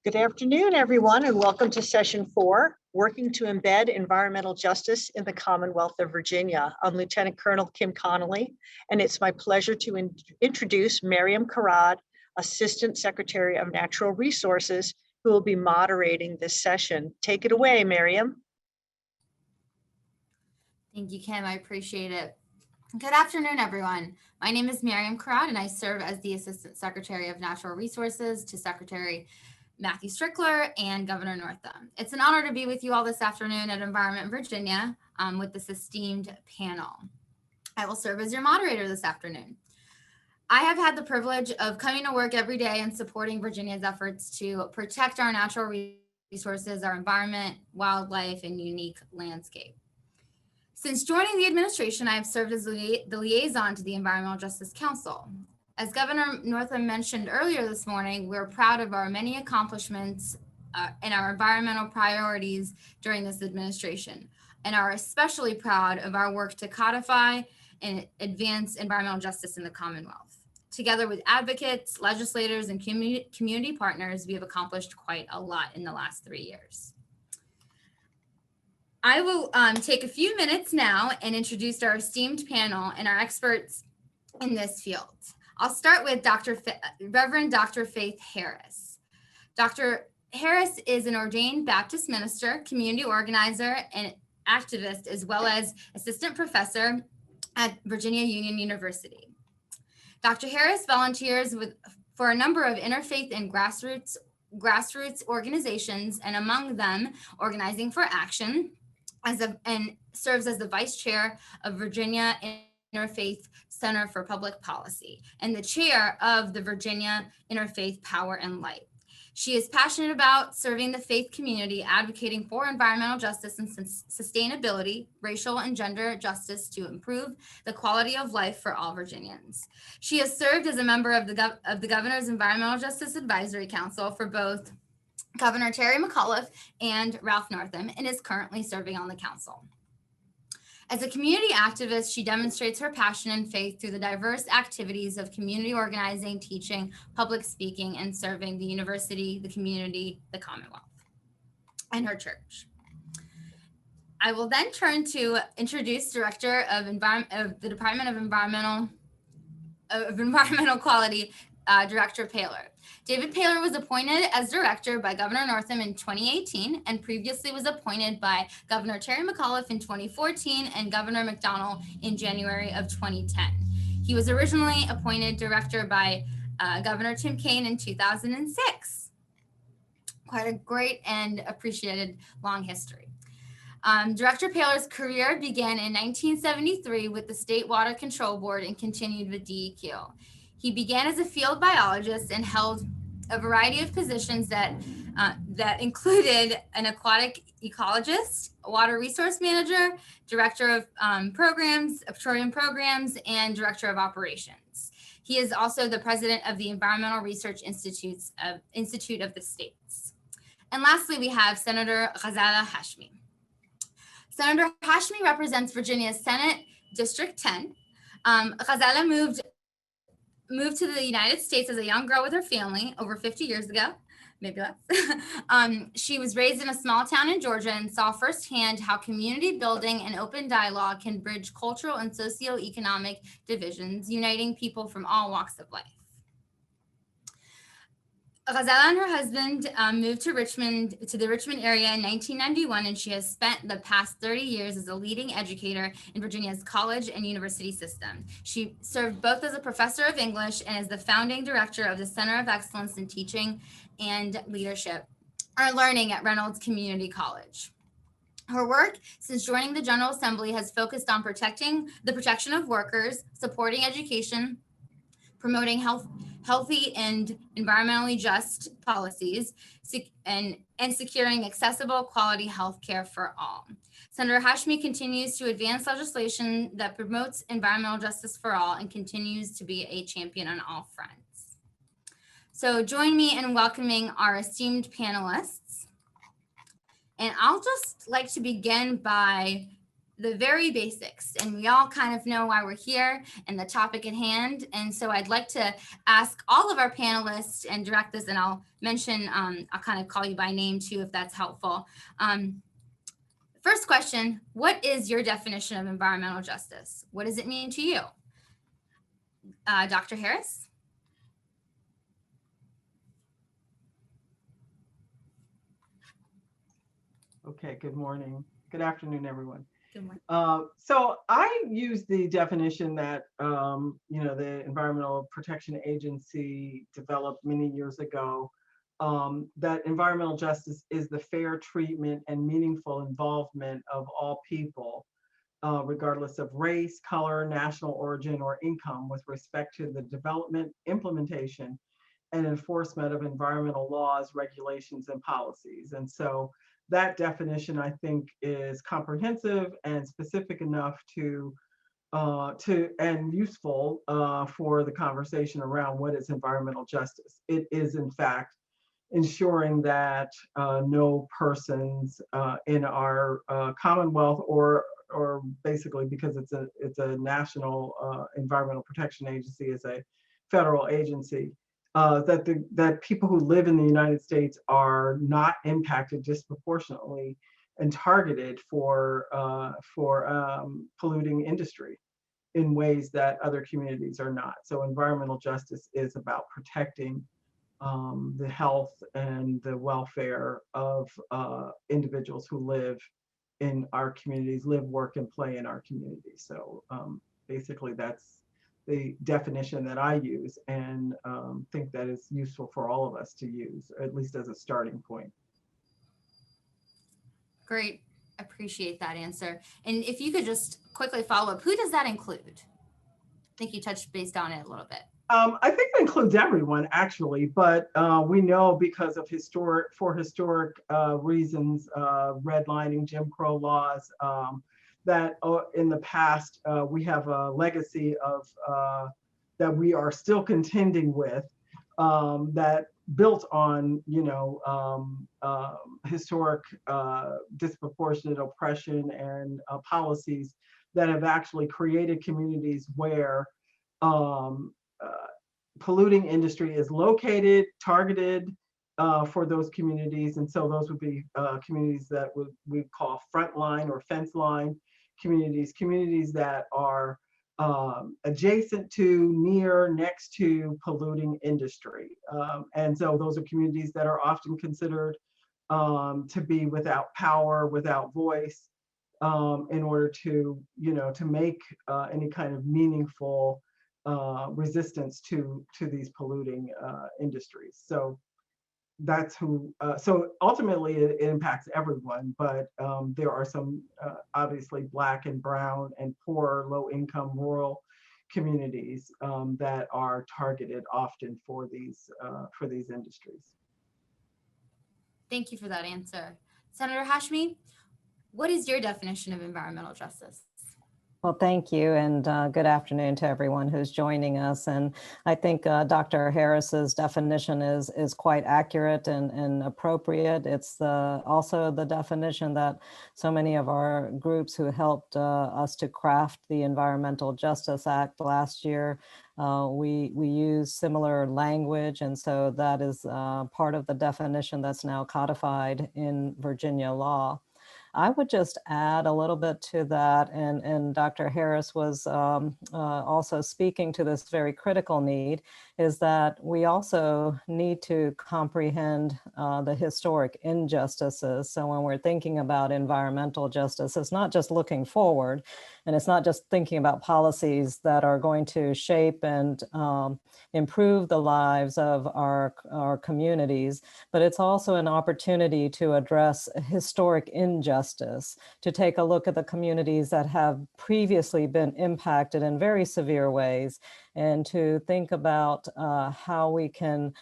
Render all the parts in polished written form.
Good afternoon, everyone, and welcome to session 4, Working to Embed Environmental Justice in the Commonwealth of Virginia. I'm Lieutenant Colonel Kim Connolly, and it's my pleasure to introduce Mariam Karad, Assistant Secretary of Natural Resources, who will be moderating this session. Take it away, Mariam. Thank you, Kim. I appreciate it. Good afternoon, everyone. My name is Mariam Karad, and I serve as the Assistant Secretary of Natural Resources to Secretary Matthew Strickler and Governor Northam. It's an honor to be with you all this afternoon at Environment Virginia with this esteemed panel. I will serve as your moderator this afternoon. I have had the privilege of coming to work every day and supporting Virginia's efforts to protect our natural resources, our environment, wildlife, and unique landscape. Since joining the administration, I have served as the liaison to the Environmental Justice Council. As Governor Northam mentioned earlier this morning, we're proud of our many accomplishments and our environmental priorities during this administration, and are especially proud of our work to codify and advance environmental justice in the Commonwealth. Together with advocates, legislators, and community partners, we have accomplished quite a lot in the last 3 years. I will take a few minutes now and introduce our esteemed panel and our experts in this field. I'll start with Reverend Dr. Faith Harris. Dr. Harris is an ordained Baptist minister, community organizer, and activist, as well as assistant professor at Virginia Union University. Dr. Harris volunteers for a number of interfaith and grassroots organizations, and among them, Organizing for Action, and serves as the vice chair of Virginia Interfaith Center for Public Policy and the chair of the Virginia Interfaith Power and Light. She is passionate about serving the faith community, advocating for environmental justice and sustainability, racial and gender justice to improve the quality of life for all Virginians. She has served as a member of the Governor's Environmental Justice Advisory Council for both Governor Terry McAuliffe and Ralph Northam, and is currently serving on the council. As a community activist, she demonstrates her passion and faith through the diverse activities of community organizing, teaching, public speaking, and serving the university, the community, the Commonwealth, and her church. I will then turn to introduce Director of the Department of Environmental Quality, Director Paylor. David Paylor was appointed as director by Governor Northam in 2018 and previously was appointed by Governor Terry McAuliffe in 2014 and Governor McDonnell in January of 2010. He was originally appointed director by Governor Tim Kaine in 2006. Quite a great and appreciated long history. Director Paylor's career began in 1973 with the State Water Control Board and continued with DEQ. He began as a field biologist and held a variety of positions that included an aquatic ecologist, a water resource manager, director of petroleum programs, and director of operations. He is also the president of the Environmental Research Institute of the States. And lastly, we have Senator Ghazala Hashmi. Senator Hashmi represents Virginia's Senate District 10. Ghazala moved to the United States as a young girl with her family over 50 years ago, maybe less. She was raised in a small town in Georgia and saw firsthand how community building and open dialogue can bridge cultural and socioeconomic divisions, uniting people from all walks of life. Ghazala and her husband moved to the Richmond area in 1991, and she has spent the past 30 years as a leading educator in Virginia's college and university system. She served both as a professor of English and as the founding director of the Center of Excellence in Teaching and Leadership, or Learning at Reynolds Community College. Her work since joining the General Assembly has focused on the protection of workers, supporting education, promoting healthy and environmentally just policies, and securing accessible quality health care for all. Senator Hashmi continues to advance legislation that promotes environmental justice for all and continues to be a champion on all fronts. So join me in welcoming our esteemed panelists. And I'll just like to begin by the very basics, and we all kind of know why we're here and the topic at hand. And so I'd like to ask all of our panelists and direct this, and I'll mention, I'll kind of call you by name too, if that's helpful. First question, what is your definition of environmental justice? What does it mean to you? Dr. Harris? Okay, good morning. Good afternoon, everyone. Good morning. So I use the definition that the Environmental Protection Agency developed many years ago, that environmental justice is the fair treatment and meaningful involvement of all people, regardless of race, color, national origin, or income, with respect to the development, implementation, and enforcement of environmental laws, regulations, and policies. And so that definition, I think, is comprehensive and specific enough to and useful for the conversation around what is environmental justice. It is, in fact, ensuring that no persons in our Commonwealth, or basically, because it's a national environmental protection agency, is a federal agency, that people who live in the United States are not impacted disproportionately and targeted for polluting industry in ways that other communities are not. So environmental justice is about protecting the health and the welfare of individuals who live in our communities, live, work, and play in our communities. So basically, that's the definition that I use, and think that is useful for all of us to use, at least as a starting point. Great. Appreciate that answer. And if you could just quickly follow up, who does that include? I think you touched based on it a little bit. I think that includes everyone, actually, but we know because of historic reasons, redlining, Jim Crow laws, that in the past we have a legacy of that we are still contending with, that built on historic disproportionate oppression and policies that have actually created communities where polluting industry is located, targeted for those communities. And so those would be communities that we call frontline or fence line communities that are adjacent to, near, next to polluting industry. And so those are communities that are often considered to be without power, without voice, in order to make any kind of meaningful resistance to these polluting industries. So that's who, so ultimately it impacts everyone, but there are some obviously Black and brown and poor, low income rural communities that are targeted often for these industries. Thank you for that answer. Senator Hashmi, what is your definition of environmental justice? Well, thank you, and good afternoon to everyone who's joining us. And I think Dr. Harris's definition is quite accurate and appropriate. It's also the definition that so many of our groups who helped us to craft the Environmental Justice Act last year, we use similar language, and so that is part of the definition that's now codified in Virginia law. I would just add a little bit to that, and Dr. Harris was also speaking to this very critical need, is that we also need to comprehend the historic injustices. So when we're thinking about environmental justice, it's not just looking forward, and it's not just thinking about policies that are going to shape and improve the lives of our communities, but it's also an opportunity to address historic injustice, to take a look at the communities that have previously been impacted in very severe ways, and to think about how we can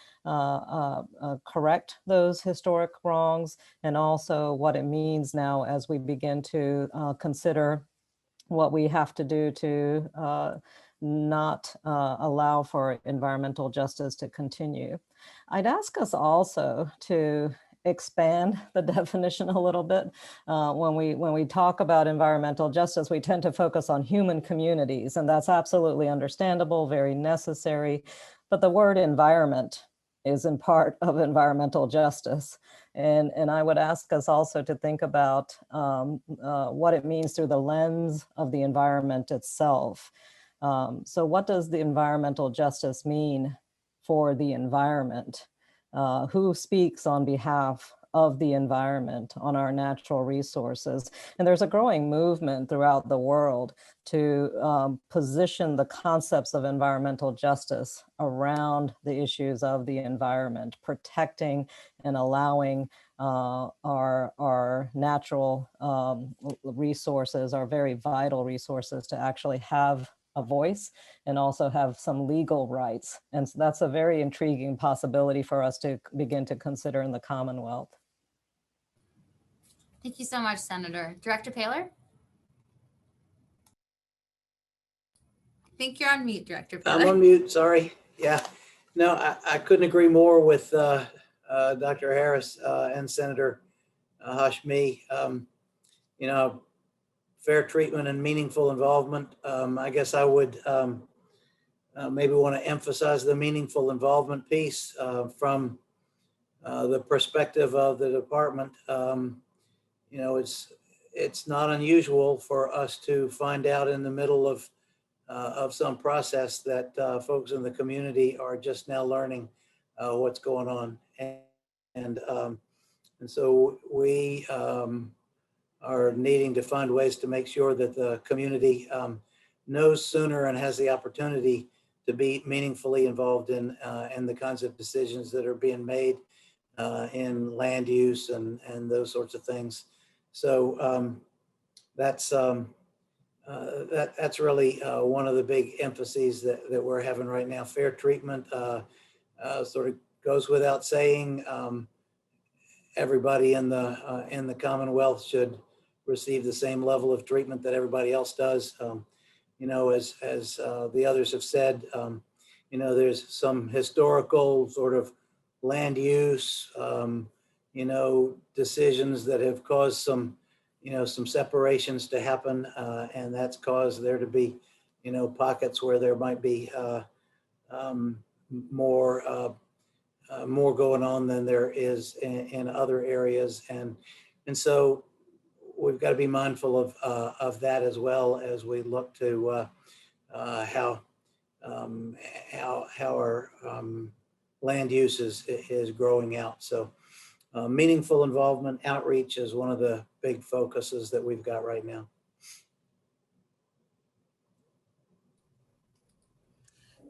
correct those historic wrongs, and also what it means now as we begin to consider what we have to do to not allow for environmental justice to continue. I'd ask us also to expand the definition a little bit. When we talk about environmental justice, we tend to focus on human communities, and that's absolutely understandable, very necessary. But the word environment is in part of environmental justice. And I would ask us also to think about what it means through the lens of the environment itself. So what does the environmental justice mean for the environment? Who speaks on behalf of the environment, on our natural resources? And there's a growing movement throughout the world to position the concepts of environmental justice around the issues of the environment, protecting and allowing our natural resources, our very vital resources, to actually have a voice and also have some legal rights. And so that's a very intriguing possibility for us to begin to consider in the Commonwealth. Thank you so much, Senator. Director Paler? I think you're on mute, Director Paler. I'm on mute, sorry. Yeah, no, I couldn't agree more with Dr. Harris and Senator Hashmi. You know, fair treatment and meaningful involvement. I guess I would maybe want to emphasize the meaningful involvement piece from the perspective of the department. You know, it's not unusual for us to find out in the middle of some process that folks in the community are just now learning what's going on, and so we are needing to find ways to make sure that the community knows sooner and has the opportunity to be meaningfully involved in the kinds of decisions that are being made in land use and those sorts of things. So that's really one of the big emphases that we're having right now. Fair treatment sort of goes without saying. Everybody in the Commonwealth should receive the same level of treatment that everybody else does. You know, as the others have said, you know, there's some historical sort of land use, you know, decisions that have caused some, you know, some separations to happen, and that's caused there to be, you know, pockets where there might be more going on than there is in other areas, and so we've got to be mindful of that as well as we look to how our land use is growing out. So meaningful involvement, outreach is one of the big focuses that we've got right now.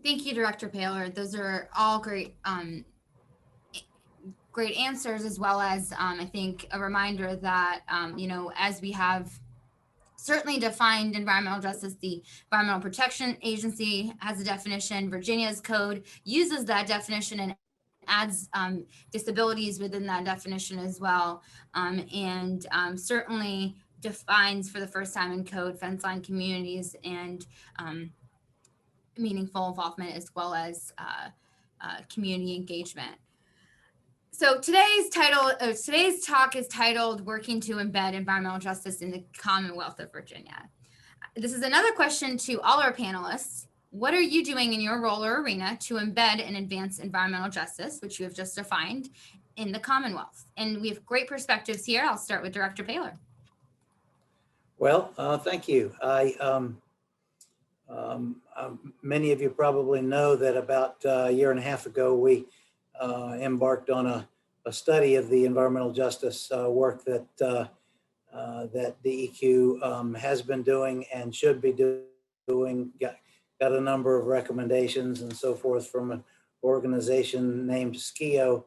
Thank you, Director Paler. Those are all great great answers, as well as I think a reminder that you know, as we have certainly defined environmental justice, the Environmental Protection Agency has a definition. Virginia's code uses that definition and adds disabilities within that definition as well, and certainly defines for the first time in code fence line communities and meaningful involvement, as well as community engagement. So today's talk is titled "Working to Embed Environmental Justice in the Commonwealth of Virginia." This is another question to all our panelists. What are you doing in your role or arena to embed and advance environmental justice, which you have just defined, in the Commonwealth? And we have great perspectives here. I'll start with Director Paler. Well, thank you. Many of you probably know that about a year and a half ago, we embarked on a study of the environmental justice work that DEQ has been doing and should be doing. Got a number of recommendations and so forth from an organization named SCIO.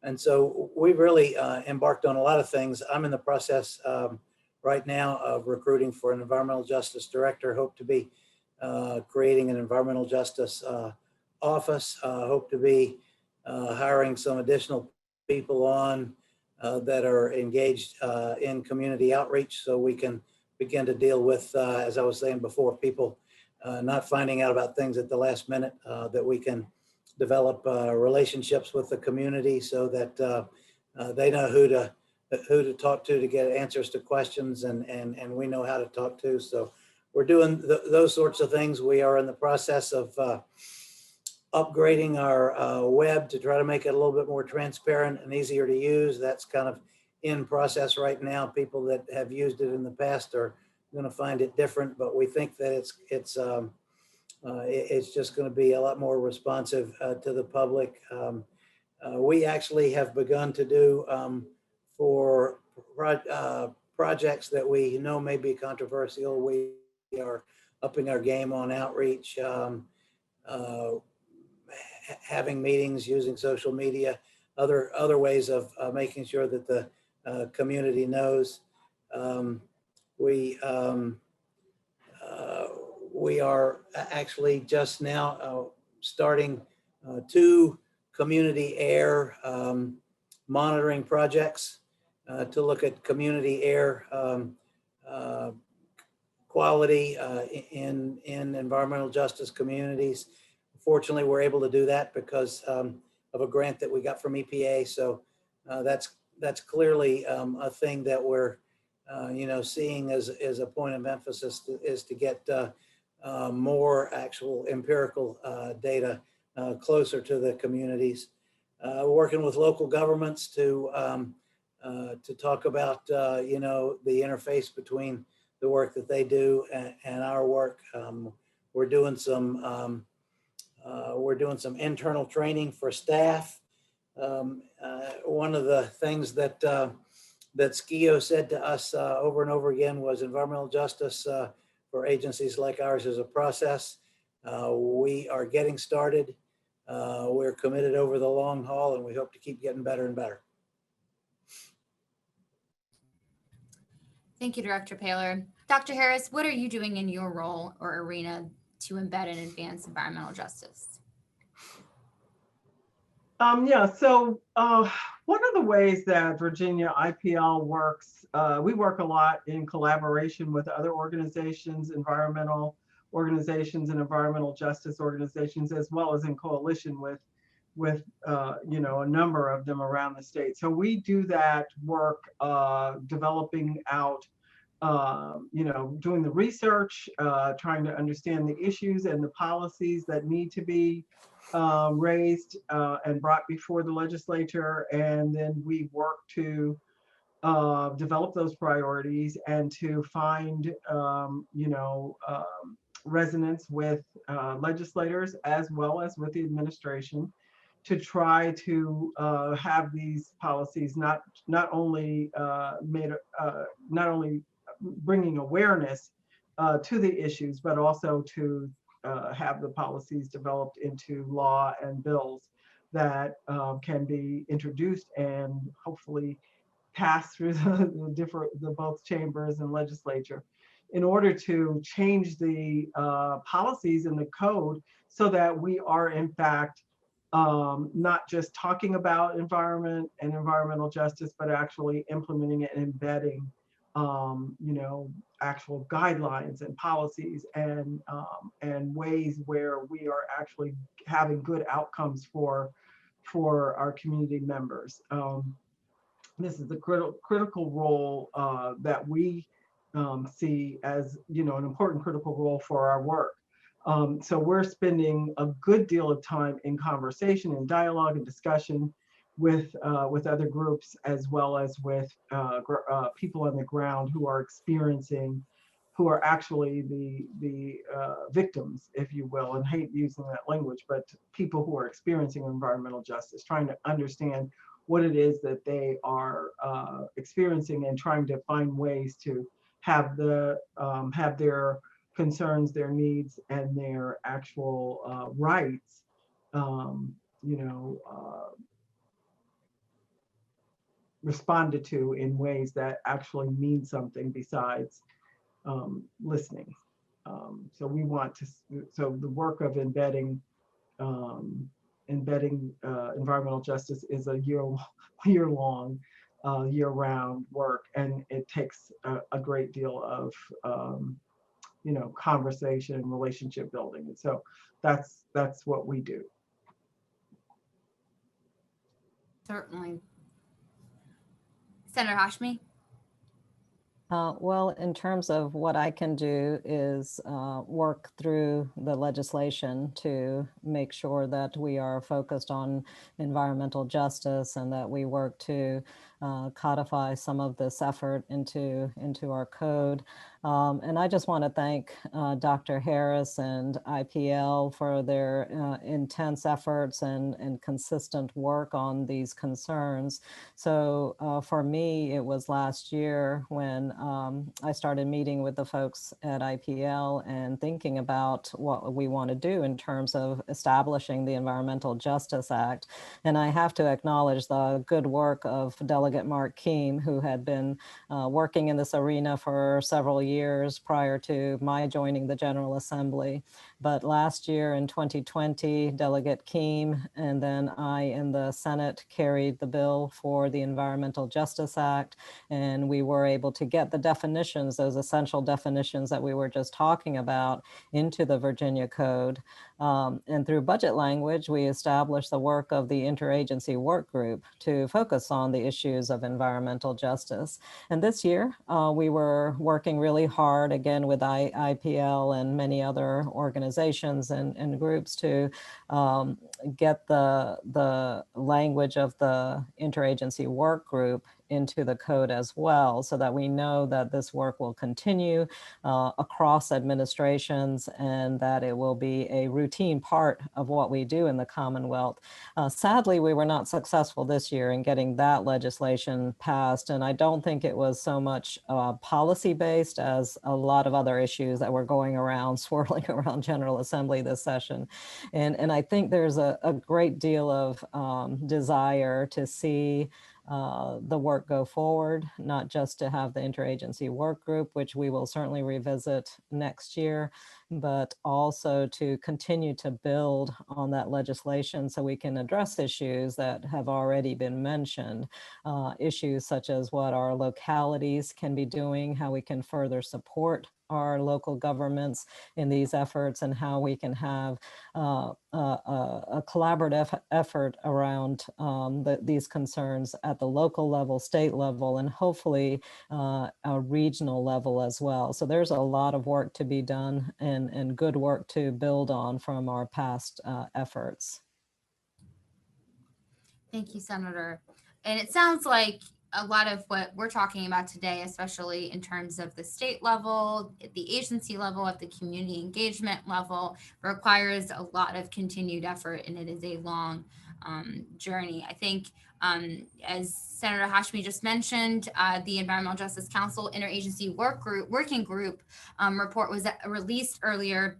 And so we really embarked on a lot of things. I'm in the process right now of recruiting for an environmental justice director. Hope to be creating an environmental justice office. Hope to be hiring some additional people on that are engaged in community outreach, so we can begin to deal with, as I was saying before, people not finding out about things at the last minute, that we can develop relationships with the community so that They know who to talk to get answers to questions, and we know how to talk to. So we're doing those sorts of things. We are in the process of upgrading our web to try to make it a little bit more transparent and easier to use. That's kind of in process right now. People that have used it in the past are going to find it different, but we think that it's just going to be a lot more responsive to the public. We actually have begun to do for projects that we know may be controversial. We are upping our game on outreach, having meetings, using social media, other ways of making sure that the community knows. We are actually just now starting 2 community air monitoring projects to look at community air quality in environmental justice communities. Fortunately, we're able to do that because of a grant that we got from EPA. So that's clearly a thing that we're seeing as a point of emphasis is to get more actual empirical data closer to the communities. Working with local governments to talk about the interface between the work that they do and our work. We're doing some internal training for staff. One of the things that SCIO said to us over and over again was environmental justice for agencies like ours is a process. We are getting started. We're committed over the long haul, and we hope to keep getting better and better. Thank you, Director Paylor. Dr. Harris, what are you doing in your role or arena to embed and advance environmental justice? So one of the ways that Virginia IPL works, we work a lot in collaboration with other organizations, environmental organizations and environmental justice organizations, as well as in coalition with a number of them around the state. So we do that work developing out, doing the research, trying to understand the issues and the policies that need to be raised and brought before the legislature. And then we work to develop those priorities and to find, resonance with legislators as well as with the administration to try to have these policies not only bringing awareness to the issues, but also to have the policies developed into law and bills that can be introduced and hopefully pass through the both chambers and legislature in order to change the policies in the code so that we are in fact not just talking about environment and environmental justice, but actually implementing it and embedding actual guidelines and policies and ways where we are actually having good outcomes for our community members. This is the critical role that we see as an important critical role for our work. So we're spending a good deal of time in conversation and dialogue and discussion with other groups, as well as with people on the ground who are actually the victims, if you will, and hate using that language, but people who are experiencing environmental justice, trying to understand what it is that they are experiencing and trying to find ways to have their concerns, their needs, and their actual rights, responded to in ways that actually mean something besides listening. So we want to, so the work of embedding environmental justice is a year-long, year-round work, and it takes a great deal of conversation and relationship building. And so that's what we do. Certainly. Senator Hashmi? Well, in terms of what I can do is work through the legislation to make sure that we are focused on environmental justice and that we work to codify some of this effort into our code. And I just want to thank Dr. Harris and IPL for their intense efforts and consistent work on these concerns. So for me, it was last year when I started meeting with the folks at IPL and thinking about what we want to do in terms of establishing the Environmental Justice Act. And I have to acknowledge the good work of Delegate Mark Keem, who had been working in this arena for several years prior to my joining the General Assembly. But last year in 2020, Delegate Keem and then I in the Senate carried the bill for the Environmental Justice Act, and we were able to get the definitions, those essential definitions that we were just talking about, into the Virginia Code. And through budget language, we established the work of the interagency work group to focus on the issues of environmental justice. And this year, we were working really hard, again, with IPL and many other organizations and groups to get the language of the interagency work group into the code as well, so that we know that this work will continue across administrations and that it will be a routine part of what we do in the Commonwealth. Sadly, we were not successful this year in getting that legislation passed, and I don't think it was so much policy-based as a lot of other issues that were going around, swirling around General Assembly this session. And I think there's a great deal of desire to see the work go forward, not just to have the interagency work group, which we will certainly revisit next year, but also to continue to build on that legislation so we can address issues that have already been mentioned, issues such as what our localities can be doing, how we can further support our local governments in these efforts, and how we can have a collaborative effort around these concerns at the local level, state level, and hopefully a regional level as well. So there's a lot of work to be done and good work to build on from our past efforts. Thank you, Senator. And it sounds like a lot of what we're talking about today, especially in terms of the state level, at the agency level, at the community engagement level, requires a lot of continued effort, and it is a long journey. I think, as Senator Hashmi just mentioned, the Environmental Justice Council Interagency Working Group report was released earlier,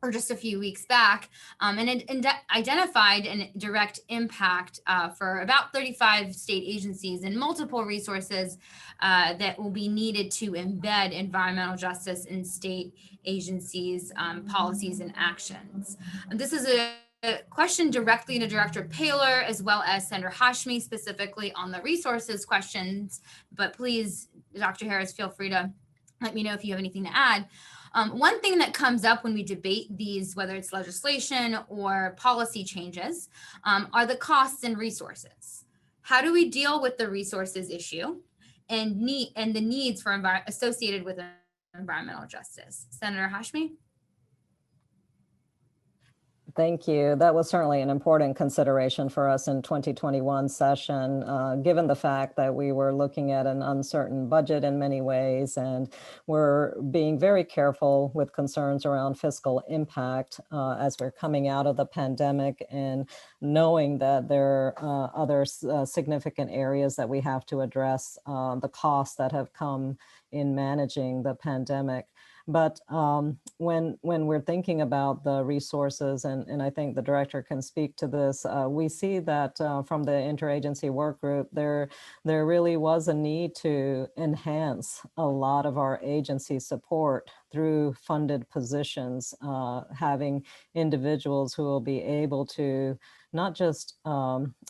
or just a few weeks back, and it identified a direct impact for about 35 state agencies and multiple resources that will be needed to embed environmental justice in state agencies' policies and actions. And this is a question directly to Director Paylor, as well as Senator Hashmi, specifically on the resources questions, but please, Dr. Harris, feel free to let me know if you have anything to add. One thing that comes up when we debate these, whether it's legislation or policy changes, are the costs and resources. How do we deal with the resources issue and the needs for associated with environmental justice? Senator Hashmi? Thank you. That was certainly an important consideration for us in 2021 session, given the fact that we were looking at an uncertain budget in many ways, and we're being very careful with concerns around fiscal impact as we're coming out of the pandemic, and knowing that there are other significant areas that we have to address, the costs that have come in managing the pandemic. But when we're thinking about the resources, and I think the director can speak to this, we see that from the interagency work group, there really was a need to enhance a lot of our agency support through funded positions, having individuals who will be able to not just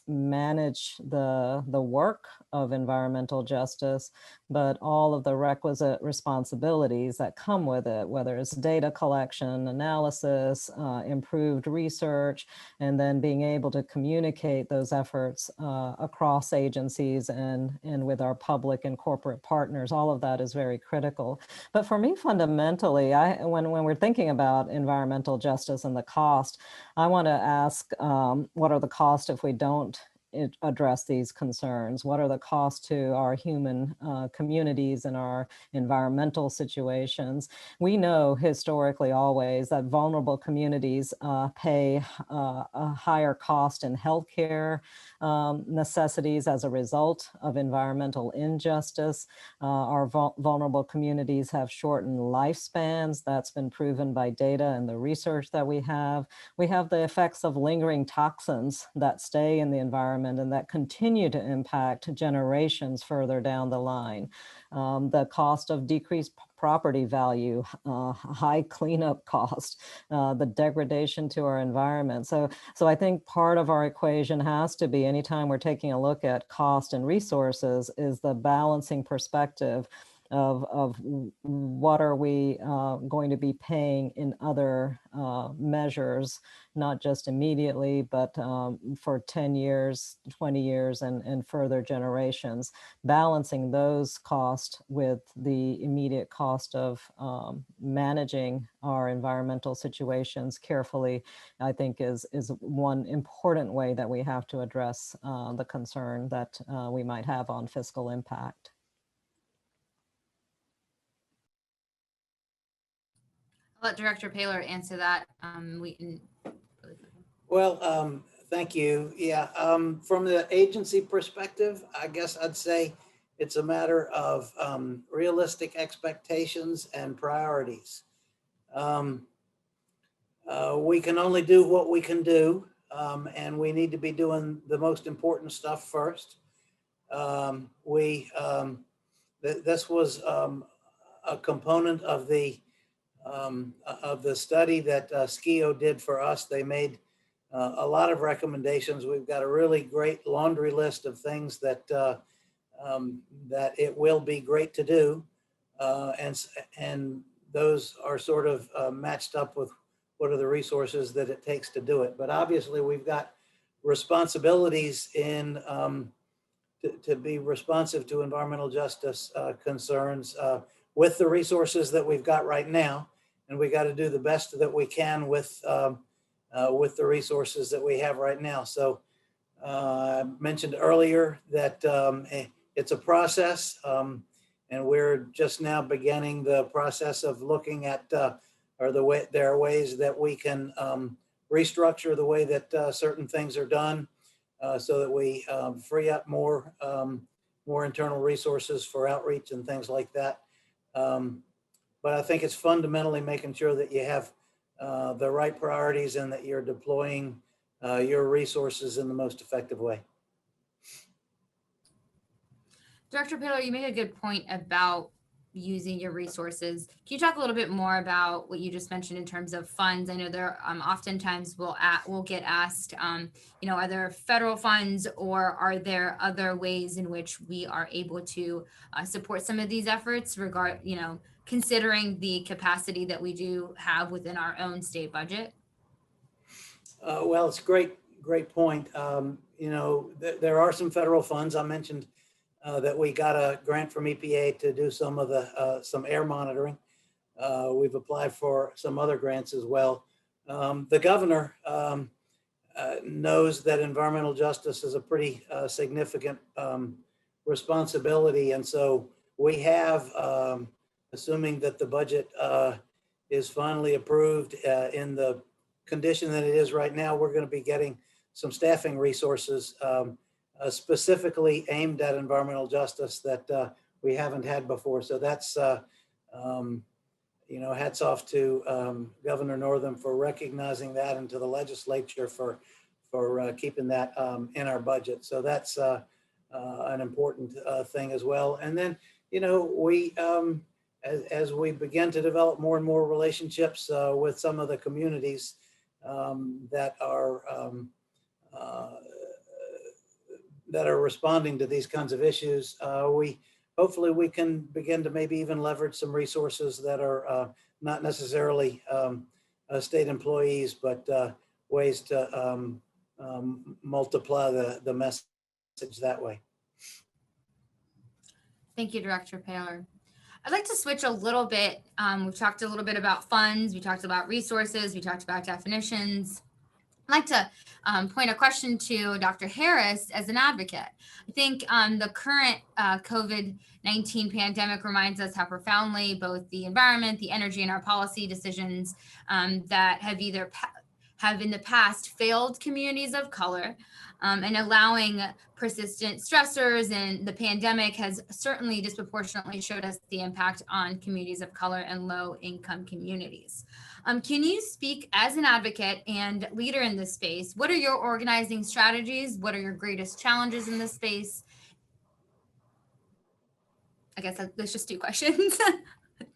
manage the work of environmental justice, but all of the requisite responsibilities that come with it, whether it's data collection, analysis, improved research, and then being able to communicate those efforts across agencies and with our public and corporate partners. All of that is very critical. But for me, fundamentally, when we're thinking about environmental justice and the cost, I want to ask, what are the costs if we don't address these concerns? What are the costs to our human communities and our environmental situations? We know historically always that vulnerable communities pay a higher cost in healthcare necessities as a result of environmental injustice. Our vulnerable communities have shortened lifespans. That's been proven by data and the research that we have. We have the effects of lingering toxins that stay in the environment and that continue to impact generations further down the line. The cost of decreased property value, high cleanup cost, the degradation to our environment. So I think part of our equation has to be, anytime we're taking a look at cost and resources, is the balancing perspective of what are we going to be paying in other measures, not just immediately, but for 10 years, 20 years, and further generations. Balancing those costs with the immediate cost of managing our environmental situations carefully, I think is one important way that we have to address the concern that we might have on fiscal impact. I'll let Director Paler answer that. Well, thank you. Yeah, from the agency perspective, I guess I'd say it's a matter of realistic expectations and priorities. We can only do what we can do, and we need to be doing the most important stuff first. This was a component of the study that SCIO did for us. They made a lot of recommendations. We've got a really great laundry list of things that that it will be great to do, and those are sort of matched up with what are the resources that it takes to do it. But obviously, we've got responsibilities in to be responsive to environmental justice concerns with the resources that we've got right now. And we got to do the best that we can with the resources that we have right now. So I mentioned earlier that it's a process, and we're just now beginning the process of looking at there are ways that we can restructure the way that certain things are done, so that we free up more internal resources for outreach and things like that. But I think it's fundamentally making sure that you have the right priorities and that you're deploying your resources in the most effective way. Director Paler, you made a good point about using your resources. Can you talk a little bit more about what you just mentioned in terms of funds? I know there oftentimes we'll get asked, are there federal funds, or are there other ways in which we are able to support some of these efforts, considering the capacity that we do have within our own state budget? Well, it's a great point. There are some federal funds. I mentioned that we got a grant from EPA to do some of the some air monitoring. We've applied for some other grants as well. The governor knows that environmental justice is a pretty significant responsibility, and so we have, assuming that the budget is finally approved in the condition that it is right now, we're going to be getting some staffing resources specifically aimed at environmental justice that we haven't had before. So that's, hats off to Governor Northam for recognizing that, and to the legislature for keeping that in our budget. So that's an important thing as well. And then, we as we begin to develop more and more relationships with some of the communities that are responding to these kinds of issues, hopefully we can begin to maybe even leverage some resources that are not necessarily state employees, but ways to multiply the message that way. Thank you, Director Paylor. I'd like to switch a little bit. We've talked a little bit about funds. We talked about resources. We talked about definitions. I'd like to point a question to Dr. Harris as an advocate. I think the current COVID-19 pandemic reminds us how profoundly both the environment, the energy, and our policy decisions that have have in the past failed communities of color and allowing persistent stressors, and the pandemic has certainly disproportionately showed us the impact on communities of color and low income communities. Can you speak as an advocate and leader in this space? What are your organizing strategies? What are your greatest challenges in this space? I guess that's just 2 questions.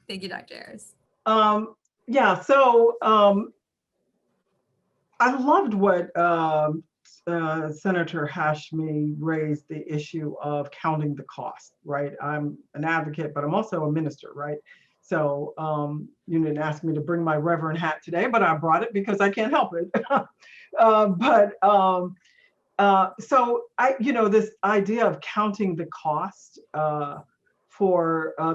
Thank you, Dr. Harris. Yeah, so I loved what Senator Hashmi raised, the issue of counting the cost, right? I'm an advocate, but I'm also a minister, right? So you didn't ask me to bring my reverend hat today, but I brought it because I can't help it. So this idea of counting the cost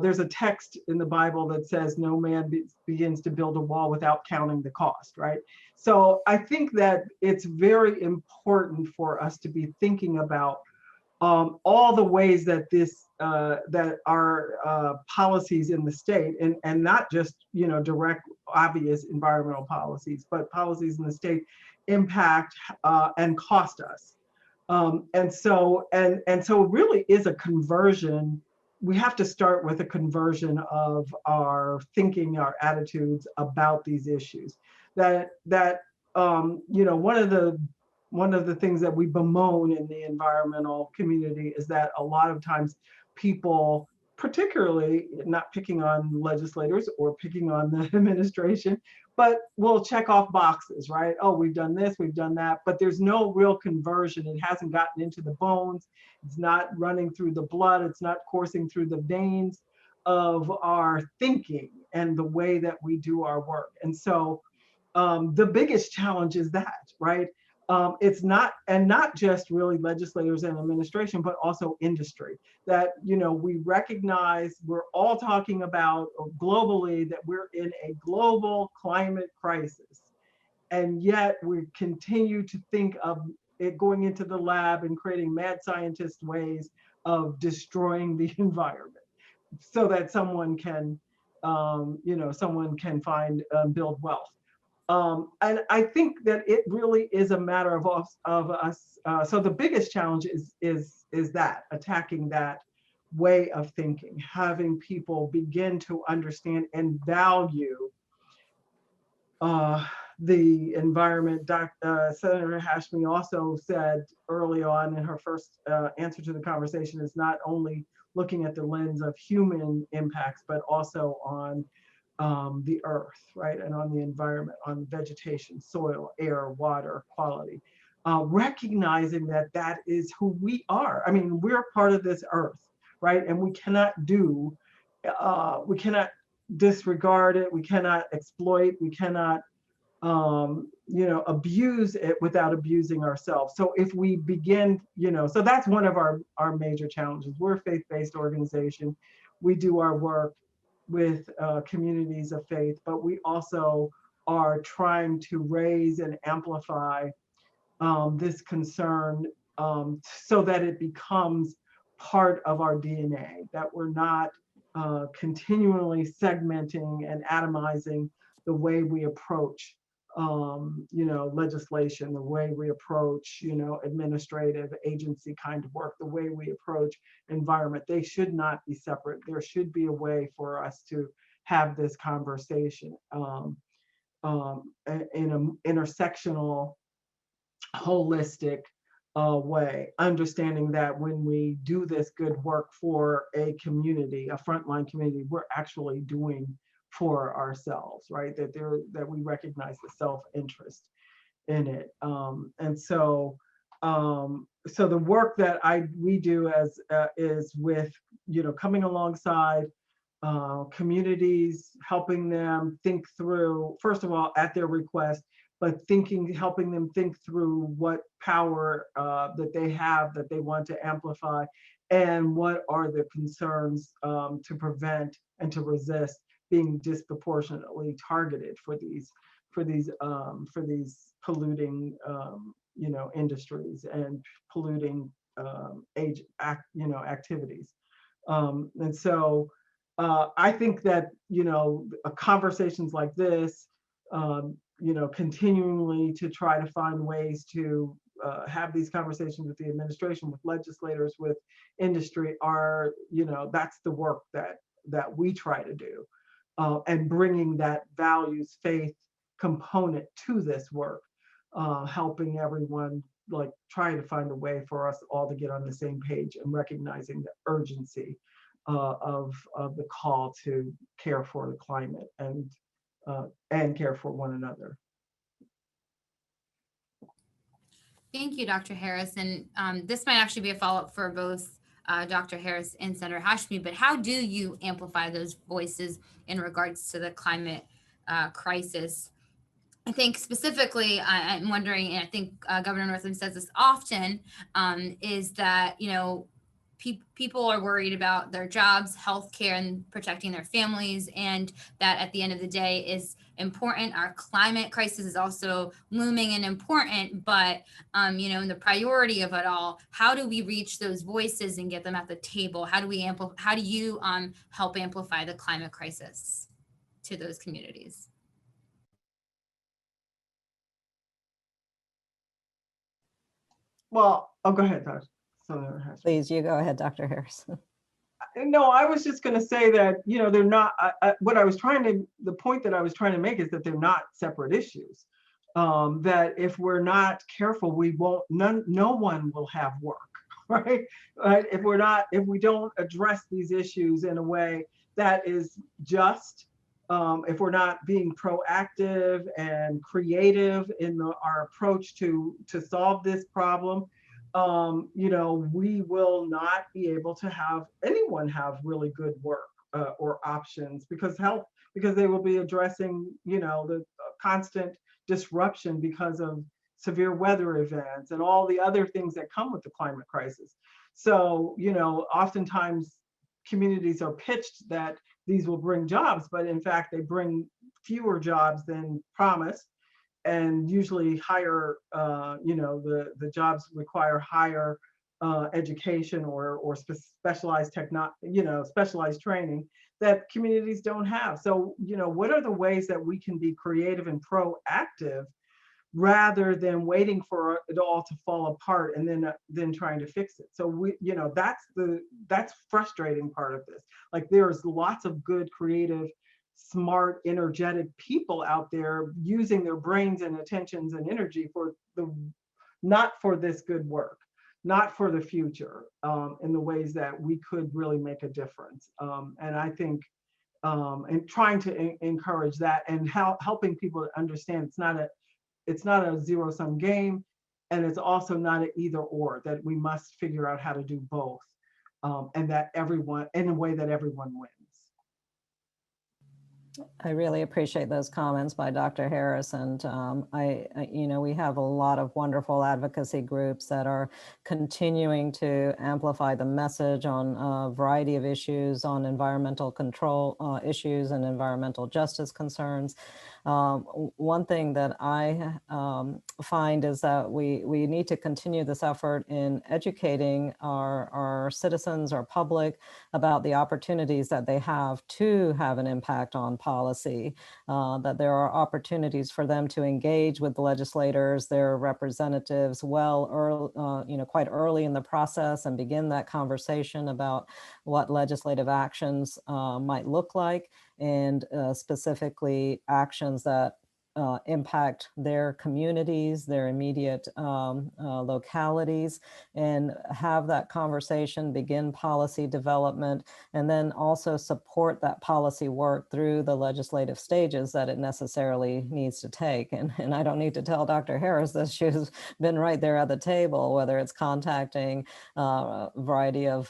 there's a text in the Bible that says no man begins to build a wall without counting the cost, right? So I think that it's very important for us to be thinking about all the ways that that our policies in the state, and not just direct obvious environmental policies, but policies in the state impact and cost us. And so it really is a conversion. We have to start with a conversion of our thinking, our attitudes about these issues. One of the things that we bemoan in the environmental community is that a lot of times people, particularly, not picking on legislators or picking on the administration, but will check off boxes, right? Oh, we've done this, we've done that, but there's no real conversion. It hasn't gotten into the bones. It's not running through the blood. It's not coursing through the veins of our thinking and the way that we do our work. And so the biggest challenge is that, right? It's not just really legislators and administration, but also industry, that, we recognize we're all talking about globally that we're in a global climate crisis. And yet we continue to think of it going into the lab and creating mad scientist ways of destroying the environment so that someone can build wealth. And I think that it really is a matter of us. So the biggest challenge is that, attacking that way of thinking, having people begin to understand and value the environment. Senator Hashmi also said early on in her first answer to the conversation, is not only looking at the lens of human impacts, but also on the earth, right? And on the environment, on vegetation, soil, air, water quality, recognizing that that is who we are. I mean, we're part of this earth, right? And we cannot disregard it. We cannot exploit. We cannot, abuse it without abusing ourselves. So if we begin, so that's one of our major challenges. We're a faith-based organization. We do our work with communities of faith, but we also are trying to raise and amplify this concern so that it becomes part of our DNA, that we're not continually segmenting and atomizing the way we approach legislation, the way we approach, administrative agency kind of work, the way we approach environment. They should not be separate. There should be a way for us to have this conversation in an intersectional, holistic, way, understanding that when we do this good work for a community, a frontline community, we're actually doing for ourselves, right? That we recognize the self-interest in it. And so, so the work that we do as is with, coming alongside communities, helping them think through, first of all, at their request, but helping them think through what power that they have that they want to amplify, and what are the concerns to prevent and to resist being disproportionately targeted for these polluting industries and polluting activities. And so I think that conversations like this, continually to try to find ways to have these conversations with the administration, with legislators, with industry are, that's the work that we try to do, and bringing that values, faith component to this work, helping everyone, like trying to find a way for us all to get on the same page and recognizing the urgency of the call to care for the climate and care for one another. Thank you, Dr. Harris. And this might actually be a follow-up for both Dr. Harris and Senator Hashmi, but how do you amplify those voices in regards to the climate crisis? I think specifically, I'm wondering, and I think Governor Northam says this often, is that, people are worried about their jobs, healthcare, and protecting their families, and that at the end of the day is important. Our climate crisis is also looming and important, but in the priority of it all, how do we reach those voices and get them at the table? How do you help amplify the climate crisis to those communities? Well, go ahead, Dr. Please, you go ahead, Dr. Harris. No, I was just going to say that, they're not, the point that I was trying to make is that they're not separate issues. That if we're not careful, no one will have work, right? If we don't address these issues in a way that is just, if we're not being proactive and creative in our approach to solve this problem, we will not be able to have anyone have really good work or options because they will be addressing, the constant disruption because of severe weather events and all the other things that come with the climate crisis. So, oftentimes communities are pitched that these will bring jobs, but in fact, they bring fewer jobs than promised. And usually higher, the jobs require higher education or specialized specialized training that communities don't have. So, what are the ways that we can be creative and proactive rather than waiting for it all to fall apart and then trying to fix it? So that's frustrating part of this. Like there's lots of good, creative, smart, energetic people out there using their brains and attentions and energy not for this good work, not for the future, in the ways that we could really make a difference. And I think, and trying to encourage that and helping people to understand it's not a zero-sum game, and it's also not an either or, that we must figure out how to do both, and that everyone, in a way that everyone wins. I really appreciate those comments by Dr. Harris. And we have a lot of wonderful advocacy groups that are continuing to amplify the message on a variety of issues, on environmental control issues and environmental justice concerns. One thing that I find is that we need to continue this effort in educating our citizens, our public, about the opportunities that they have to have an impact on policy, that there are opportunities for them to engage with the legislators, their representatives, quite early in the process, and begin that conversation about what legislative actions might look like, and specifically actions that impact their communities, their immediate localities, and have that conversation, begin policy development, and then also support that policy work through the legislative stages that it necessarily needs to take. And I don't need to tell Dr. Harris that she's been right there at the table, whether it's contacting a variety of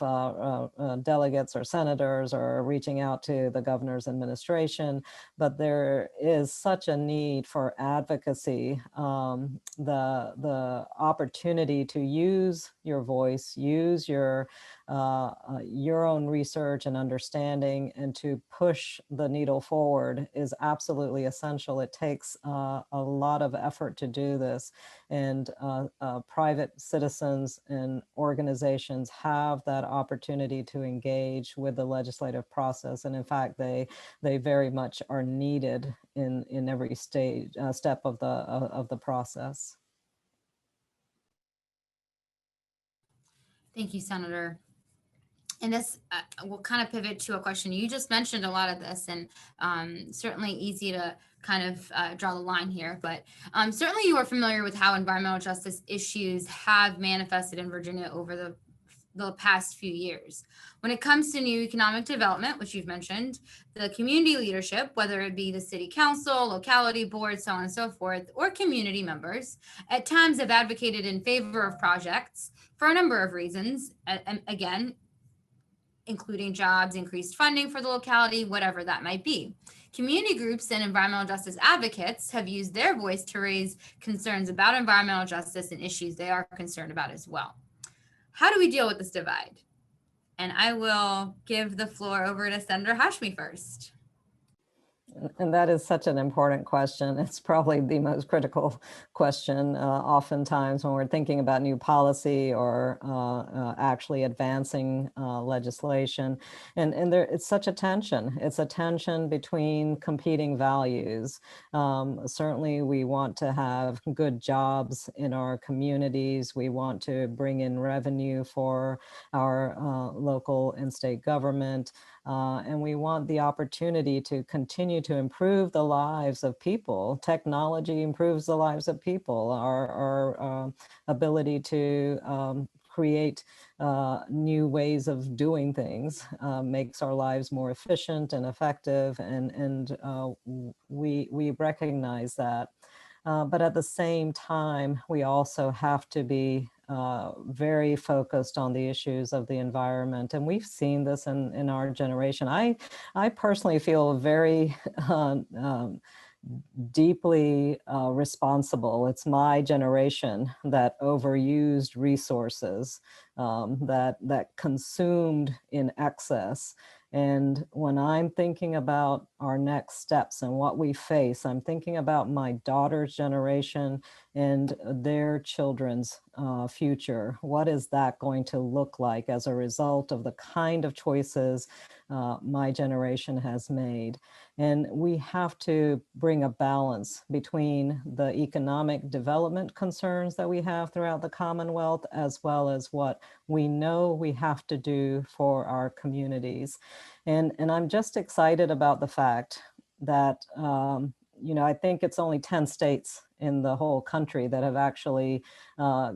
delegates or senators or reaching out to the governor's administration. But there is such a need for advocacy, the opportunity to use your voice, use your own research and understanding, and to push the needle forward is absolutely essential. It takes a lot of effort to do this, and private citizens and organizations have that opportunity to engage with the legislative process. And in fact, they very much are needed in every stage step of the process. Thank you, Senator. And this will kind of pivot to a question. You just mentioned a lot of this, and certainly easy to kind of draw the line here. But certainly you are familiar with how environmental justice issues have manifested in Virginia over the past few years. When it comes to new economic development, which you've mentioned, the community leadership, whether it be the city council, locality board, so on and so forth, or community members, at times have advocated in favor of projects for a number of reasons. And again, including jobs, increased funding for the locality, whatever that might be. Community groups and environmental justice advocates have used their voice to raise concerns about environmental justice and issues they are concerned about as well. How do we deal with this divide? And I will give the floor over to Senator Hashmi first. And that is such an important question. It's probably the most critical question oftentimes when we're thinking about new policy or actually advancing legislation. And there, it's such a tension. It's a tension between competing values. Certainly, we want to have good jobs in our communities. We want to bring in revenue for our local and state government. And we want the opportunity to continue to improve the lives of people. Technology improves the lives of people. Our ability to create new ways of doing things makes our lives more efficient and effective, and we recognize that. But at the same time, we also have to be very focused on the issues of the environment. And we've seen this in our generation. I personally feel very deeply responsible. It's my generation that overused resources, that consumed in excess. And when I'm thinking about our next steps and what we face, I'm thinking about my daughter's generation and their children's future. What is that going to look like as a result of the kind of choices my generation has made? And we have to bring a balance between the economic development concerns that we have throughout the Commonwealth, as well as what we know we have to do for our communities. And I'm just excited about the fact that, I think it's only 10 states in the whole country that have actually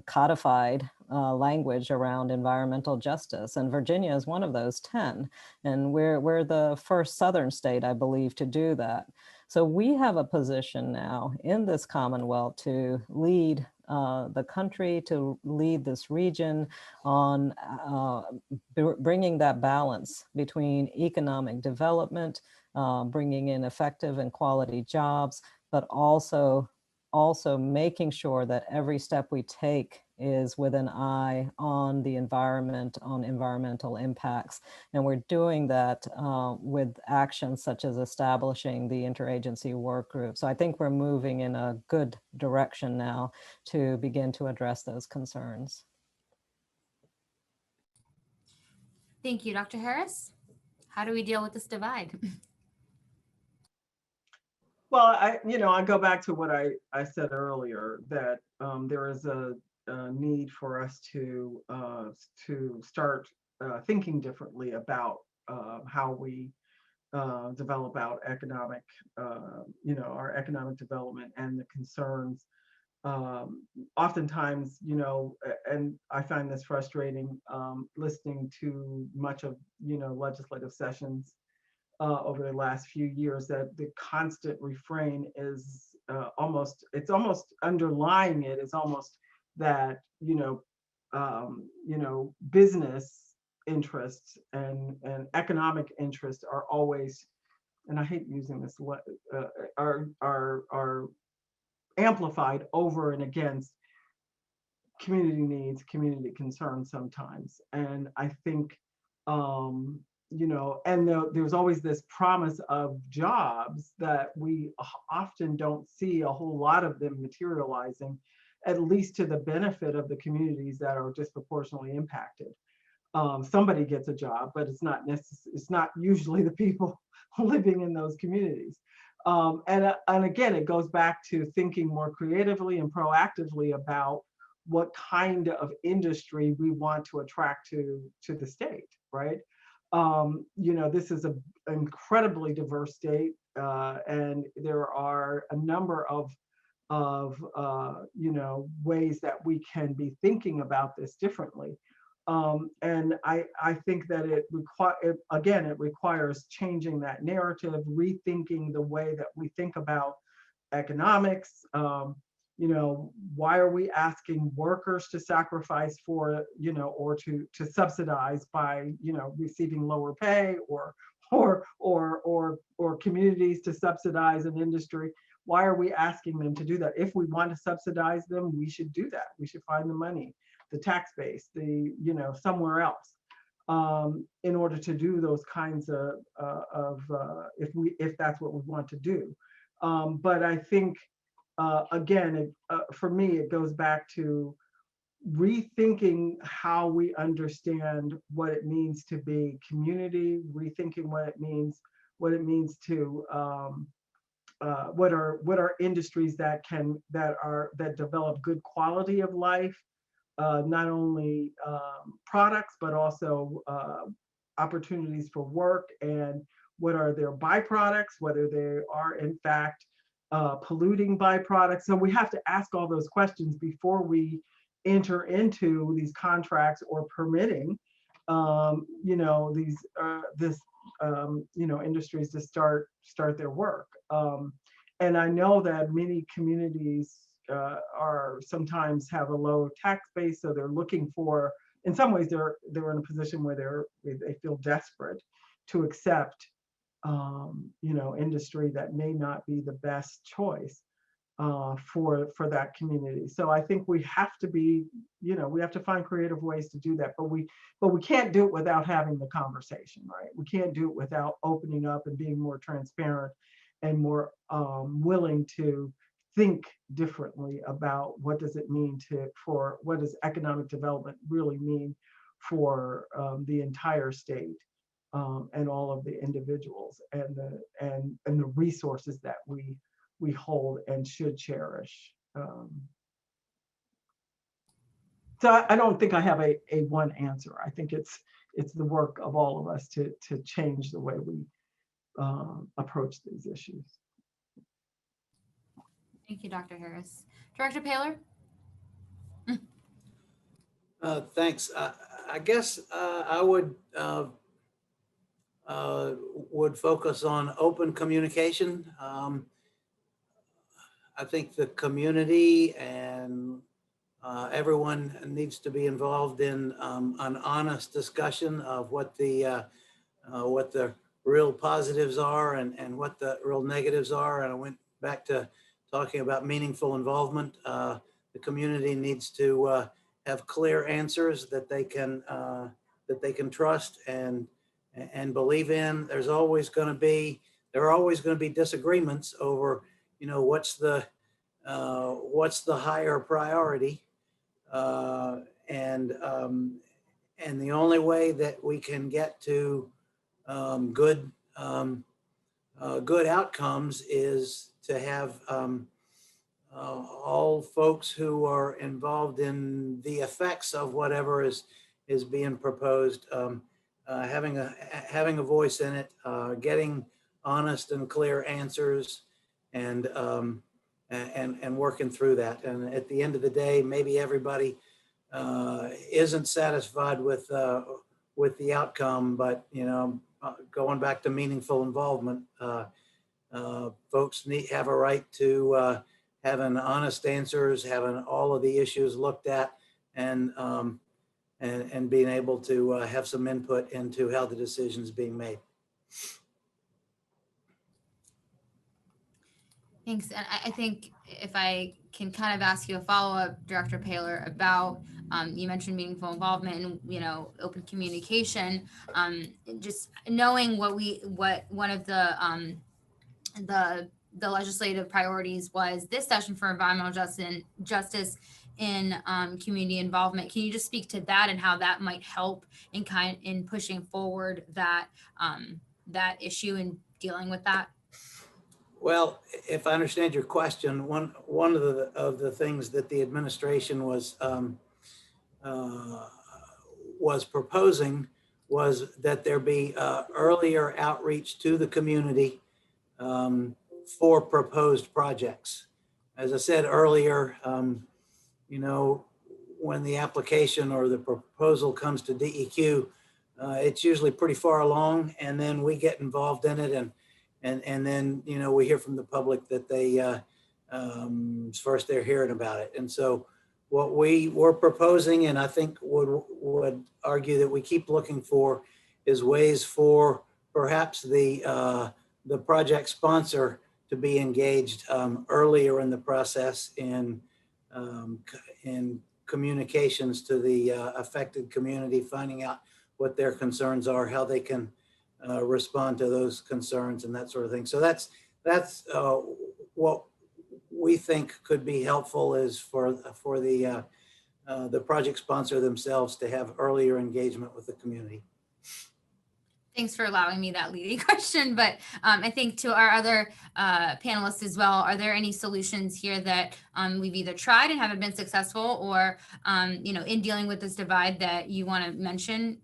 codified language around environmental justice. And Virginia is one of those 10. And we're the first Southern state, I believe, to do that. So we have a position now in this Commonwealth to lead the country, to lead this region on bringing that balance between economic development, bringing in effective and quality jobs, but also making sure that every step we take is with an eye on the environment, on environmental impacts. And we're doing that with actions such as establishing the interagency work group. So I think we're moving in a good direction now to begin to address those concerns. Thank you, Dr. Harris. How do we deal with this divide? Well, I go back to what I said earlier, that there is a need for us to start thinking differently about how we develop out economic, our economic development and the concerns. Oftentimes, and I find this frustrating, listening to much of, legislative sessions over the last few years, that the constant refrain is it's almost underlying it is almost that, business interests and economic interests are always, and I hate using this, are amplified over and against community needs, community concerns sometimes. And I think, there's always this promise of jobs that we often don't see a whole lot of them materializing, at least to the benefit of the communities that are disproportionately impacted. Somebody gets a job, but it's not usually the people living in those communities. And again, it goes back to thinking more creatively and proactively about what kind of industry we want to attract to the state, right? This is an incredibly diverse state, and there are a number of ways that we can be thinking about this differently. And I think that it requires changing that narrative, rethinking the way that we think about economics. Why are we asking workers to sacrifice for, or to subsidize by, receiving lower pay, or communities to subsidize an industry? Why are we asking them to do that? If we want to subsidize them, we should do that. We should find the money, the tax base, somewhere else, in order to do those kinds of if that's what we want to do. But I think, again, for me, it goes back to rethinking how we understand what it means to be community, rethinking what it means to what are industries that develop good quality of life, not only products, but also opportunities for work, and what are their byproducts, whether they are in fact polluting byproducts. So we have to ask all those questions before we enter into these contracts or permitting, industries to start their work. And I know that many communities are sometimes have a low tax base, so they're looking for. In some ways, they're in a position where they feel desperate to accept, industry that may not be the best choice for that community. So I think we have to be, we have to find creative ways to do that, but we can't do it without having the conversation, right? We can't do it without opening up and being more transparent and more willing to think differently about what does it mean what does economic development really mean for the entire state, and all of the individuals and the resources that we hold and should cherish. So I don't think I have a one answer. I think it's the work of all of us to change the way we approach these issues. Thank you, Dr. Harris. Director Paler? Thanks. I guess I would focus on open communication. I think the community and everyone needs to be involved in an honest discussion of what the real positives are and what the real negatives are. And I went back to talking about meaningful involvement. The community needs to have clear answers that they can trust and believe in. There are always going to be disagreements over, what's the higher priority, and the only way that we can get to good outcomes is to have all folks who are involved in the effects of whatever is being proposed having a voice in it, getting honest and clear answers, and working through that. And at the end of the day, maybe everybody isn't satisfied with the outcome, but going back to meaningful involvement, folks have a right to having honest answers, having all of the issues looked at, and being able to have some input into how the decision is being made. Thanks. And I think if I can kind of ask you a follow-up, Director Paler, about you mentioned meaningful involvement and open communication. Just knowing what one of the legislative priorities was this session for environmental justice in community involvement. Can you just speak to that and how that might help in pushing forward that issue and dealing with that? Well, if I understand your question, one of the things that the administration was proposing was that there be earlier outreach to the community for proposed projects. As I said earlier, when the application or the proposal comes to DEQ, it's usually pretty far along, and then we get involved in it, and then we hear from the public that they first they're hearing about it. And so what we were proposing, and I think would argue that we keep looking for, is ways for perhaps the project sponsor to be engaged earlier in the process in communications to the affected community, finding out what their concerns are, how they can respond to those concerns, and that sort of thing. So that's what we think could be helpful, is for the project sponsor themselves to have earlier engagement with the community. Thanks for allowing me that leading question, but I think to our other panelists as well, are there any solutions here that we've either tried and haven't been successful, or in dealing with this divide that you want to mention?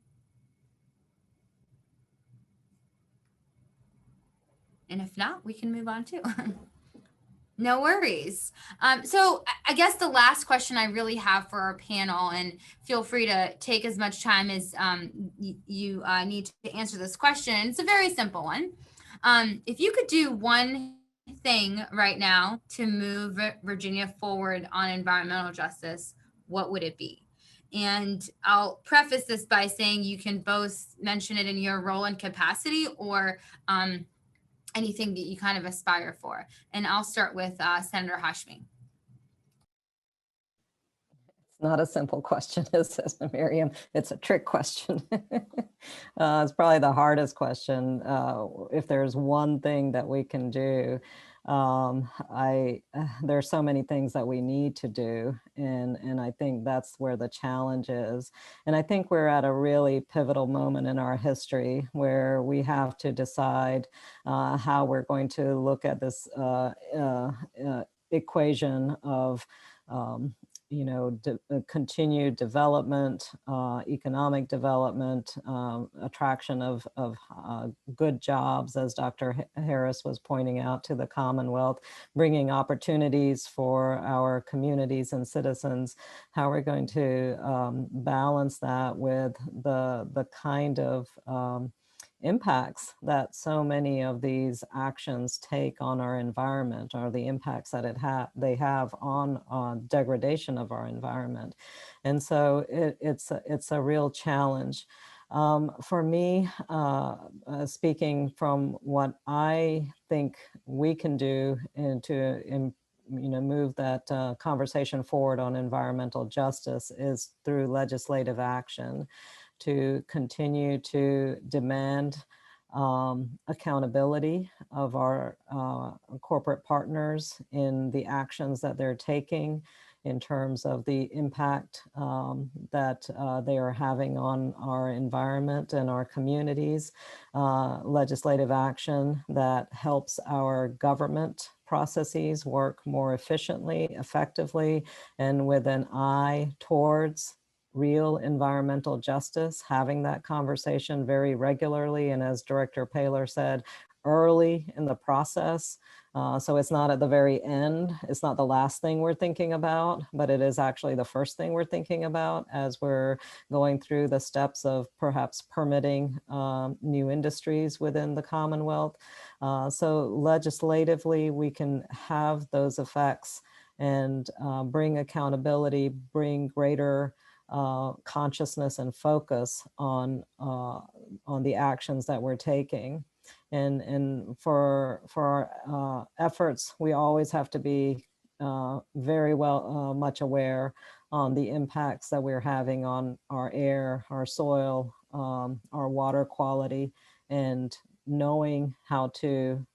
And if not, we can move on too. No worries. So I guess the last question I really have for our panel, and feel free to take as much time as you need to answer this question. It's a very simple one. If you could do one thing right now to move Virginia forward on environmental justice, what would it be? And I'll preface this by saying you can both mention it in your role and capacity, or anything that you kind of aspire for. And I'll start with Senator Hashmi. It's not a simple question, says Miriam. It's a trick question. It's probably the hardest question. If there's one thing that we can do, there's so many things that we need to do, and I think that's where the challenge is. And I think we're at a really pivotal moment in our history where we have to decide how we're going to look at this equation of continued development, economic development, attraction of good jobs, as Dr. Harris was pointing out, to the Commonwealth, bringing opportunities for our communities and citizens. How we're going to balance that with the kind of impacts that so many of these actions take on our environment, or the impacts that they have on degradation of our environment. And so it's a real challenge. For me, speaking from what I think we can do to move that conversation forward on environmental justice, is through legislative action, to continue to demand accountability of our corporate partners in the actions that they're taking in terms of the impact that they are having on our environment and our communities. Legislative action that helps our government processes work more efficiently, effectively, and with an eye towards real environmental justice, having that conversation very regularly. And as Director Paler said, early in the process. So it's not at the very end. It's not the last thing we're thinking about, but it is actually the first thing we're thinking about as we're going through the steps of perhaps permitting new industries within the Commonwealth. So legislatively, we can have those effects and bring accountability, bring greater consciousness and focus on the actions that we're taking. And for our efforts, we always have to be very much aware on the impacts that we're having on our air, our soil, our water quality, and knowing how to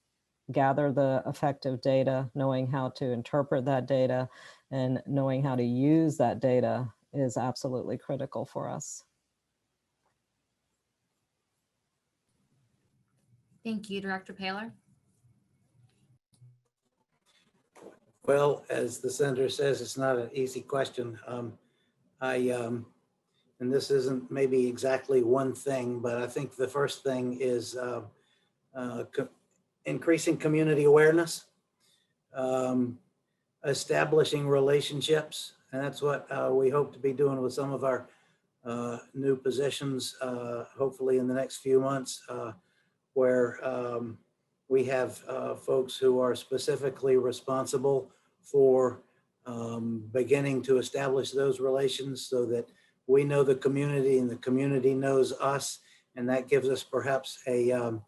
gather the effective data, knowing how to interpret that data, and knowing how to use that data is absolutely critical for us. Thank you, Director Paler. Well, as the senator says, it's not an easy question. And this isn't maybe exactly one thing, but I think the first thing is increasing community awareness, establishing relationships. And that's what we hope to be doing with some of our new positions, hopefully in the next few months, where we have folks who are specifically responsible for beginning to establish those relations so that we know the community and the community knows us. And that gives us perhaps a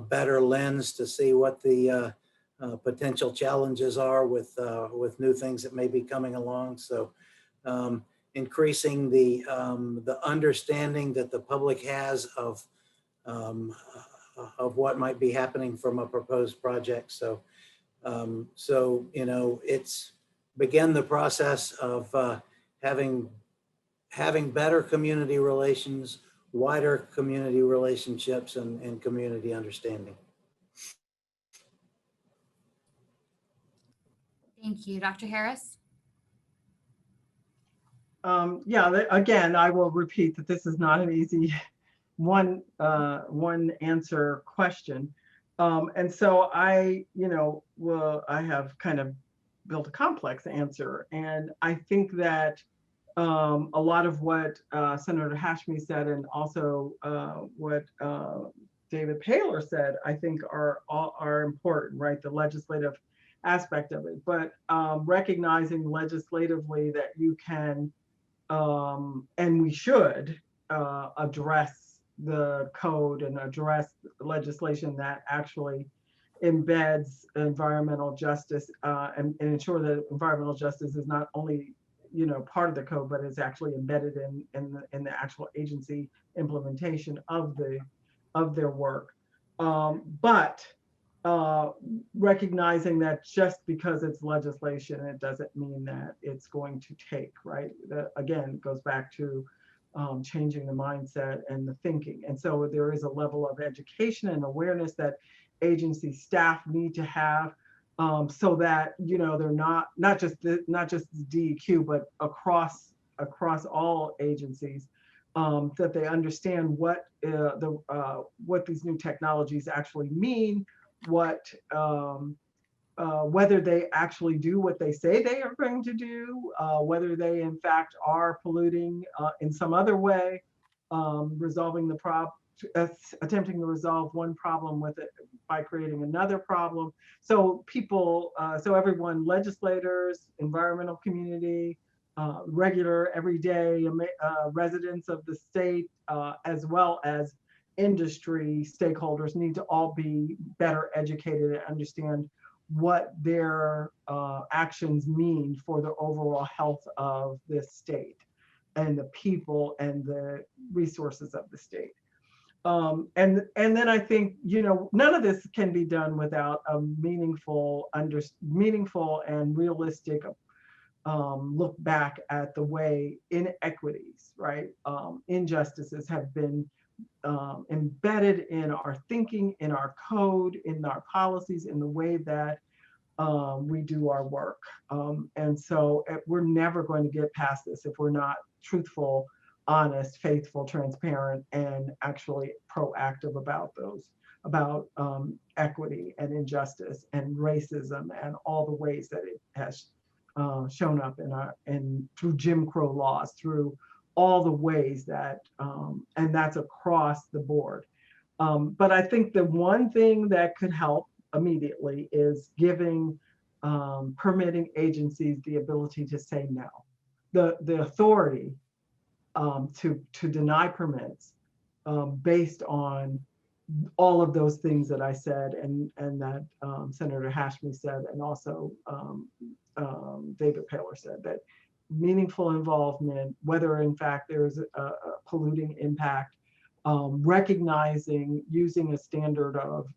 better lens to see what the potential challenges are with new things that may be coming along. So increasing the understanding that the public has of what might be happening from a proposed project. So, it's begin the process of having better community relations, wider community relationships, and community understanding. Thank you, Dr. Harris. Again, I will repeat that this is not an easy one answer question. And so I have kind of built a complex answer. And I think that a lot of what Senator Hashmi said, and also what David Paler said, I think are important, right? The legislative aspect of it, but recognizing legislatively that you can, and we should address the code and address legislation that actually embeds environmental justice and ensure that environmental justice is not only part of the code, but is actually embedded in the actual agency implementation of their work. But recognizing that just because it's legislation, it doesn't mean that it's going to take, right? Again, it goes back to changing the mindset and the thinking. And so there is a level of education and awareness that agency staff need to have, so that they're not just the DEQ, but across all agencies, that they understand what these new technologies actually mean, whether they actually do what they say they are going to do, whether they in fact are polluting in some other way, attempting to resolve one problem with it by creating another problem. So everyone, legislators, environmental community, regular everyday residents of the state, as well as industry stakeholders, need to all be better educated and understand what their actions mean for the overall health of this state and the people and the resources of the state. And then I think, none of this can be done without a meaningful and realistic look back at the way inequities, right? Injustices have been embedded in our thinking, in our code, in our policies, in the way that we do our work. And so we're never going to get past this if we're not truthful, honest, faithful, transparent, and actually proactive about about equity and injustice and racism and all the ways that it has shown up through Jim Crow laws, through all the ways that, and that's across the board. But I think the one thing that could help immediately is giving permitting agencies the ability to say no, the authority to deny permits based on all of those things that I said and that Senator Hashmi said, and also David Paler said, that meaningful involvement, whether in fact there is a polluting impact, recognizing, using a standard of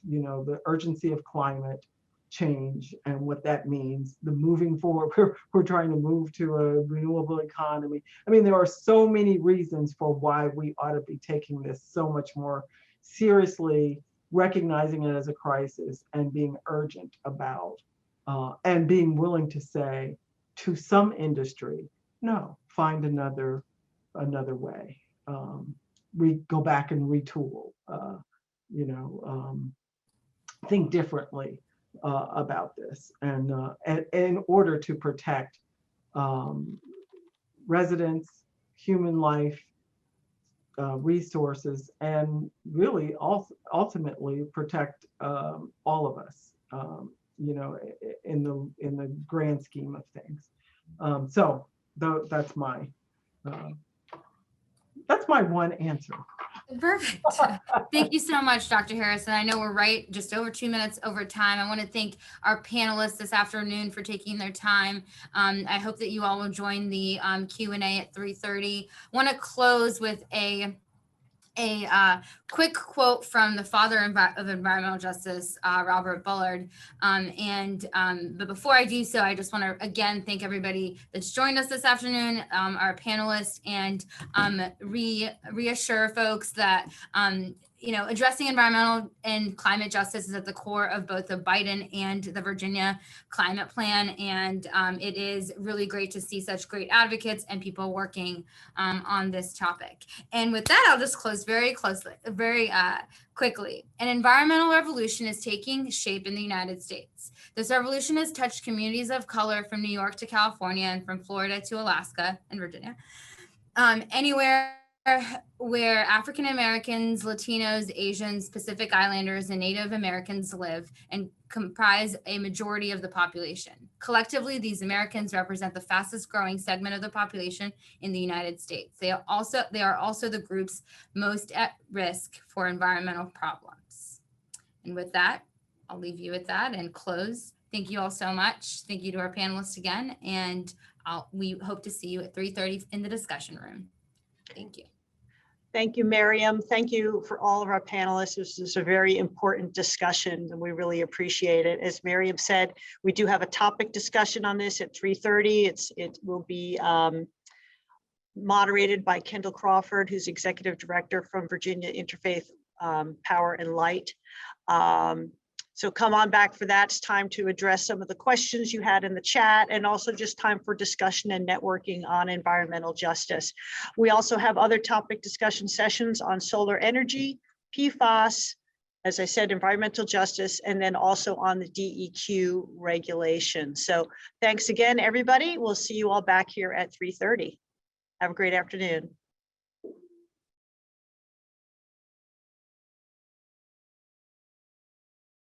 the urgency of climate change and what that means, the moving forward, we're trying to move to a renewable economy. I mean, there are so many reasons for why we ought to be taking this so much more seriously, recognizing it as a crisis and being urgent about, and being willing to say to some industry, no, find another way. We go back and retool, think differently about this, and in order to protect residents, human life, resources, and really ultimately protect all of us, in the grand scheme of things. So that's my one answer. Perfect. Thank you so much, Dr. Harrison. I know we're right just over 2 minutes over time. I want to thank our panelists this afternoon for taking their time. I hope that you all will join the Q&A at 3:30. I want to close with a quick quote from the father of environmental justice, Robert Bullard. But before I do so, I just want to again thank everybody that's joined us this afternoon, our panelists, and reassure folks that addressing environmental and climate justice is at the core of both the Biden and the Virginia climate plan. And it is really great to see such great advocates and people working on this topic. And with that, I'll just close very quickly. An environmental revolution is taking shape in the United States. This revolution has touched communities of color from New York to California and from Florida to Alaska and Virginia. Anywhere where African Americans, Latinos, Asians, Pacific Islanders, and Native Americans live and comprise a majority of the population. Collectively, these Americans represent the fastest growing segment of the population in the United States. They are also the groups most at risk for environmental problems. And with that, I'll leave you with that and close. Thank you all so much. Thank you to our panelists again. And we hope to see you at 3:30 in the discussion room. Thank you. Thank you, Miriam. Thank you for all of our panelists. This is a very important discussion and we really appreciate it. As Miriam said, we do have a topic discussion on this at 3:30. It will be moderated by Kendall Crawford, who's Executive Director from Virginia Interfaith Power and Light. So come on back for that. It's time to address some of the questions you had in the chat, and also just time for discussion and networking on environmental justice. We also have other topic discussion sessions on solar energy, PFAS, as I said, environmental justice, and then also on the DEQ regulation. So thanks again, everybody. We'll see you all back here at 3:30. Have a great afternoon.